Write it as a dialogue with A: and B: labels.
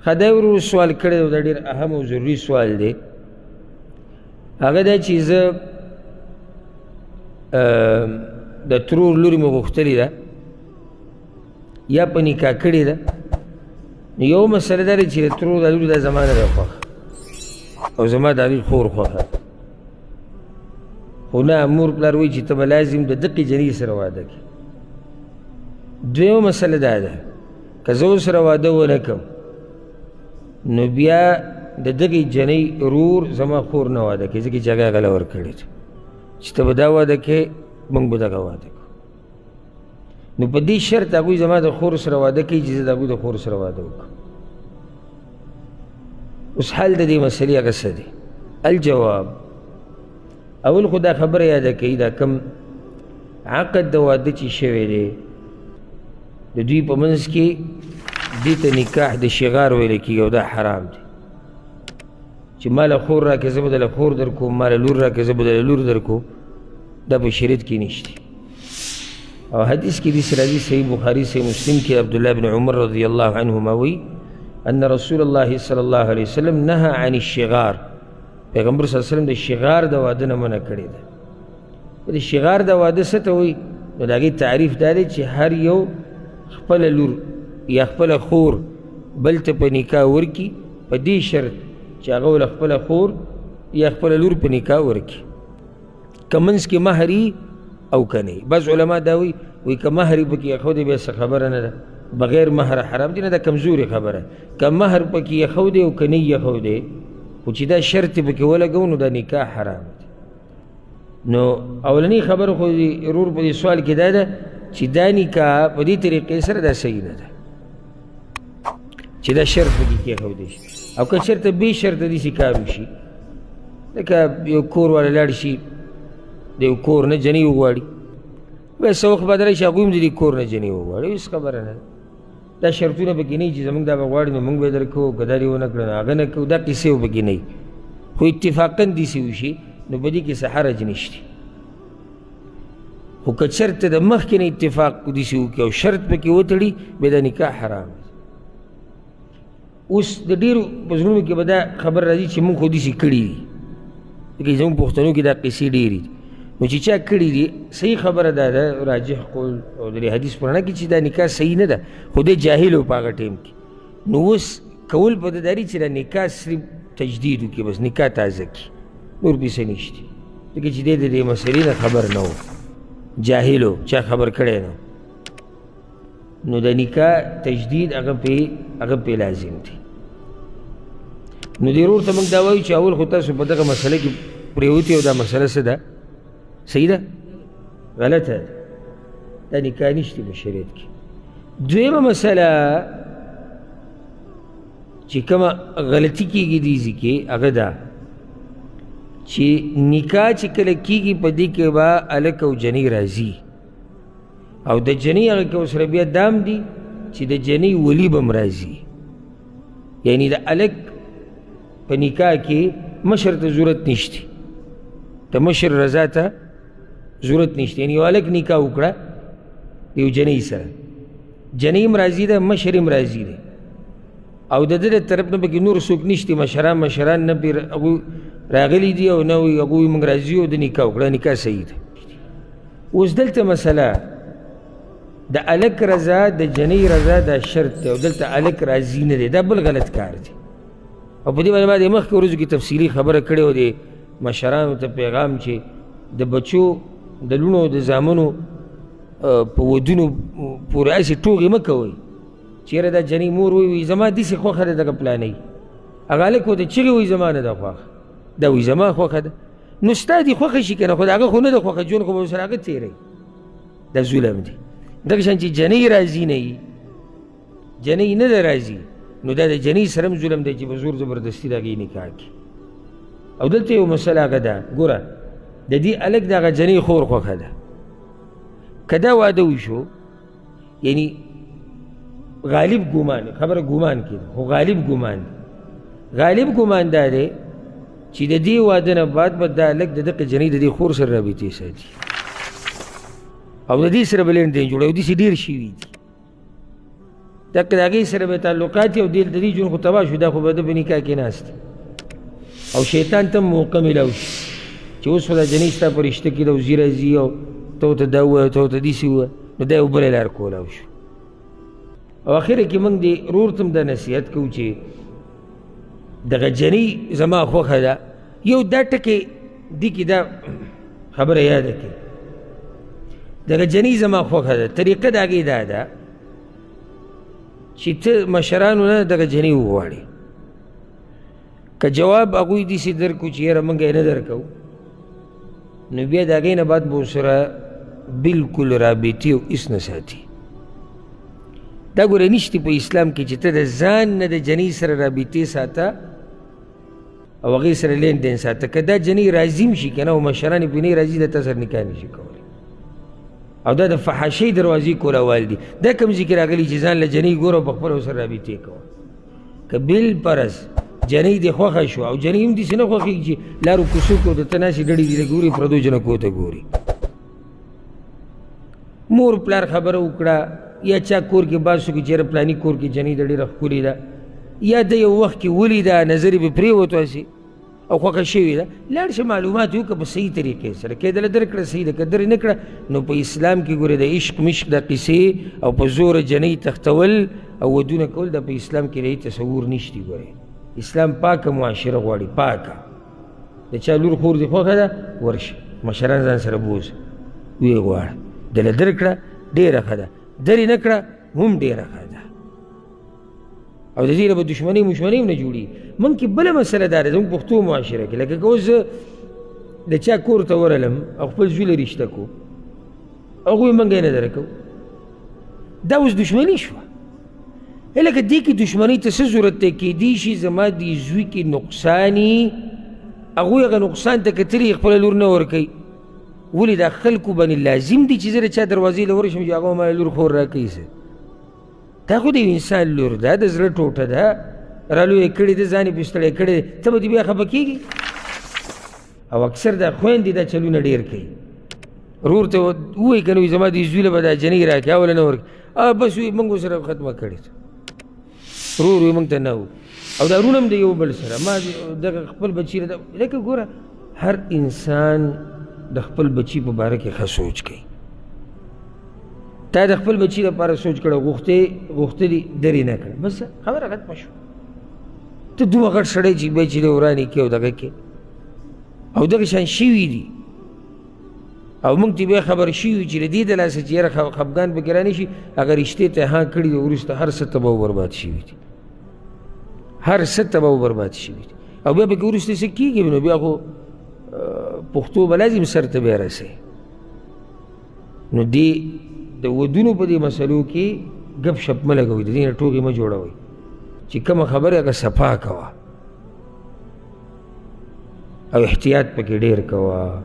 A: ښه دا ورور سوال کړی دی، دا ډېر اهم او ضروري سوال دی. هغه دا چې زه د ترور لورې مې غوښتلې ده یا په نکاح کړې ده. نو یو مسله دا ده چې د ترور دا لورې دا زما نه ده خوښه او زما د هغې خور خوښه، خو نه مور پلار وایي چې ته به لازم د دقې جنۍ سره واده کړې. دویمه مسله دا ده که زه ورسره واده ونه کړم نو بیا د دغې جنۍ رور زما خور نه واده کوي، ځکه چې هغه هغه له ورکړې ده چې ته به دا واده کوې موږ به دغه واده کوو. نو په دې شرط هغوی زما د خور سره واده کوي چې زه د هغوی د خور سره واده وکړم. اوس حل د دې مسلې هغه څه دی؟ الجواب، اول خو دا خبره یاده کوي دا کم عقد د واده چې شوی دی د دوی په منځ کې دې ته نکاح د شغار ویلی کېږي او دا حرام دی چې ماله خور راکړې زه به دله خور در کوم، ماله لور راکړې زه به دله لور در کوم، دا په شریعت کې نشته. او حدیث کې داسې راځي صحیح بخاري صحیح مسلم کې عبدالله بن عمر رضی الله عنهما وی ان رسول الله صلی الله علیه وسلم نهى عن الشغار، پیغمبر صلی الله علیه وسلم د شغار د واده نه منع کړې ده. د شغار د واده څه ته وایي؟ نو د هغې تعریف دا دی چې هر یو خپله لور یا خپله خور بل ته په نکاح ورکي په دې شرط چې هغه له خپله خور یا خپله لور په نکاح ورکي، که منځ کې مهر او که نه. بعض علما دا وایي که مهر پکې ایښودی بیا څه خبره نه ده، بغیر مهر حرام دی، نه ده کمزورې خبره. که مهر پکې ایښودی او که نه یې ایښودی خو چې دا شرط یې پکې ولګو نو دا نکاح حرام دی. نو اولنۍ خبره خو رور په دې سوال کې دا ده چې دا نکاح په دې طریقې سره دا صحیح نه ده چې دا شرط پکې کېښودی شي. او که چېرته بې شرطه داسې کار وشي لکه یو کور والا لاړ شي د یو کور نه جنۍ وغواړي، بیا څه وخت بعد راشي هغوی هم د دې کور نه جنۍ وغواړي، هېڅ خبره نه ده. دا شرطونه پکې نه وي چې زموږ دا به غواړي نو موږ به یې درکوو، که دا دې ونه کړه نو هغه نه کوو، دا قصې پکې نه وي. خو اتفاقا داسې وشي نو په دې کې څه حرج نشته. خو که چېرته د مخکې نه اتفاق داسې وکړي او شرط پکې وتړي بیا دا نکاح حرام دی. اوس د ډېرو په زړونو کې به دا خبر راځي چې موږ خو داسې کړي دي، ځکه زموږ پښتنو کې دا قصې ډېرې دي. نو چې چا کړي دي صحیح خبره دا ده راجح قول او د حدیث په رڼا کې چې دا نکاح صحیح نه ده، خو دی جاهل و په هغه ټایم کې. نو اوس کول په ده داري چې دا نکاح صرف تجدید وکړي، بس نکاح تازه کړي، نور بې څه نشته، ځکه چې دی د دې مسلې نه خبر نه و، جاهل و، چا خبر کړی نه. نو د نکاح تجدید هغه پې لازم دی. نو دې ورور ته موږ دا وایو چې اول خو تاسو په دغه مسله کې پرېوتي او دا مسله څه ده؟ صحیح ده؟ غلطه ده، دا نکاح نشته په شریعت کې. دویمه مسله چې کومه غلطي کېږي دې ځای کې هغه ده چې نکاح چې کله کېږي په دې کې به هلک او جنۍ راځي او د جنۍ هغه کې ورسره بیا دام دي چې د جنۍ ولي به هم راځي. یعنې د هلک په نکاح کې مشر ته ضرورت نشته، د مشر رضا ته ضرورت نشته. یعنې یو هلک نکاح وکړه د یو جنۍ سره، جنۍ هم راضي ده، مشر هم راضي دی او د ده د طرف نه پکې نور څوک نشته، مشران نه پرې هغوی راغلي دي او نه وایي هغوی موږ راضي یو د نکاح وکړه، نکاح صحیح ده. اوس دلته مسله د هلک رضا د جنۍ رضا دا شرط دی او دلته هلک راضي نه دی، دا بل غلط کار دی. او په دې باندې ما د مخکې ورځو کې تفصیلي خبره کړې وه د مشرانو ته پیغام چې د بچو د لوڼو د زامنو په ودونو پورې هسې ټوغې مه کوئ. چېرې دا جنۍ مور وایي زما داسې خوښه ده دغه پلانۍ، هغه هلک ورته چغې وایي زما نه ده خوښه، دا وایي زما خوښه ده. نو ستا دې خوښه شي که نه، خو د هغه خو نه ده خوښه، ژوند خو به ورسره هغه تېروي، دا ظلم دی. دغه شان چې جنۍ راضي نه وي، جنۍ نه ده راضي، نو دا د جنۍ سره هم ظلم دی چې په زور زبردستي د هغې نکاح کړي. او دلته یو مسله هغه ده، ګوره د دې هلک د هغه جنۍ خور خوښه ده، که دا واده وشو یعنی غالب ګمان، خبره ګمان کې ده خو غالب ګمان دی، غالب ګمان دا دی چې د دې واده نه بعد به دا هلک د دغه جنۍ د دې خور سره رابطې ساتي او د دې سره به لین دین جوړوي، او داسې ډېر شوي دي. دقه د هغې سره به تعلقات وي او د دې ژوند خو تباه شو، دا خو به ده په نکاح کې ناست او شیطان ته موقع میلاو شي چې اوس خو دا جنۍ ستا په رشته کې د وزي راځي او ته ورته دا ووایه ته ورته داسې ووایه، نو دا یو بله لار کولاو شو. او اخره کې موږ د رور ته هم دا نصیحت کوو چې دغه جنۍ زما خوښه ده. یو دا ټکې دې کې دا خبره یاده کړي، دغه جنۍ زما خوښه ده، طریقه د هغې دا ده چې ته مشرانو نه دغه جنۍ وغواړې، که جواب هغوی داسې درکړو چې یاره موږ یې نه درکوو، نو بیا د هغې نه بعد به ورسره بلکل رابطې او هېڅ نه ساتي. دا ګوره نشته په اسلام کې چې ته د ځان نه د جنۍ سره رابطې ساته او هغې سره لین دین ساته. که دا جنۍ راضي هم شي که نه او مشران یې پرې نه راضي، د تا سره نکاح نشي کولی او دا د فحاشۍ دروازې کولول دي. دا کوم ځای کې راغلي چې ځان له جنۍ ګوره او پخپله ورسره رابطې کوه. که بالفرض جنۍ دې خوښه شوه او جنۍ هم داسې نه خوښېږي چې لارو کوڅو کې ورته ته ناستې ډډې دې ګوري، پردو جنکو ته ګوري. مور پلار خبره وکړه یا چا کور کې باد شو کې چېرې پلاني کور کې جنۍ د ډېره ښکلې ده یا د یو وخت کې ولیده نظر یې به پرېوت هسې او خوښه شوې ده، لاړ شه معلومات وکړه په صحیح طریقې سره. کېدله درکړه صحیح ده، که درې نه کړه نو په اسلام کې ګورې د عشق مشق د قصې او په زوره جنۍ تختول او ودونه کول دا په اسلام کې د تصور نشتی. ګورې اسلام پاکه معاشره غواړي، پاکه. د چا لور خور دې خوښه ده ورشه مشران ځان سره بوځه ویې غواړه، دله درکړه ډېره ښه ده، درې نه کړه هم ډېره ښه ده او د دې نه به دشمنۍ مشمنۍ هم نه جوړېږي. موږ کې بله مسله دا ده زموږ پښتو معاشره کې، لکه که اوس زه د چا کور ته ورغلم او خپل زوی له رشته کو هغوی موږ یې نه درکوو، دا اوس دشمني شوه. لکه دې کې دشمنۍ ته څه ضرورت دی؟ کیدای شي زما دې زوی کې نقصان وي، هغوی هغه نقصان ته کتلي خپله لور نه ورکوي. ولې دا خلکو باندې لازم دي چې زه د چا دروازې له ورشم چې هغه ما لور خور راکوي؟ څه دا خو د یو انسان لور ده، د زړه ټوټه ده، رالویې کړې ده، ځان یې پرې ستړی کړی دی، ته به دې بیا خفه کېږي؟ او اکثر دا خویندې دا چلونه ډېر کوي. رور ته ووایي که نه وایي زما دې زوی له به دا جنۍ راکړي اوله نه ورکړي، بس وایي موږ ورسره ختمه کړې ده، رور وایي موږ ته نه و. او دا رونه هم د یو بل سره ما دغه خپل بچي لکه ګوره هر انسان د خپل بچي په باره کې ښه سوچ کوي. تا د خپل بچي لپاره سوچ کړه، غوښتلي درې نه کړه، بس خبره ختمه شوه. ته دومره غټ سړی چې بیا چې دی ورانې کې او دغه کې او دغه شان شوي دي او موږ ته بیا خبر شوي چې د دې د لاسه چې یاره خفګان پکې رانه شي، هغه رشتې ته ها کړي دي، وروسته هر څه تباه و برباد شوي دي، هر څه تباه و برباد شوي دي او بیا پکې وروسته څه کېږي؟ نو بیا خو پښتو به لازم سر ته بیا رسوي. نو دې د ودونو په دې مسلو کې ګپ شپ مه لګوئ، د دې نه ټوکې مه جوړوئ چې کومه خبره هغه صفا کوه او احتیاط پکې ډېر کوه.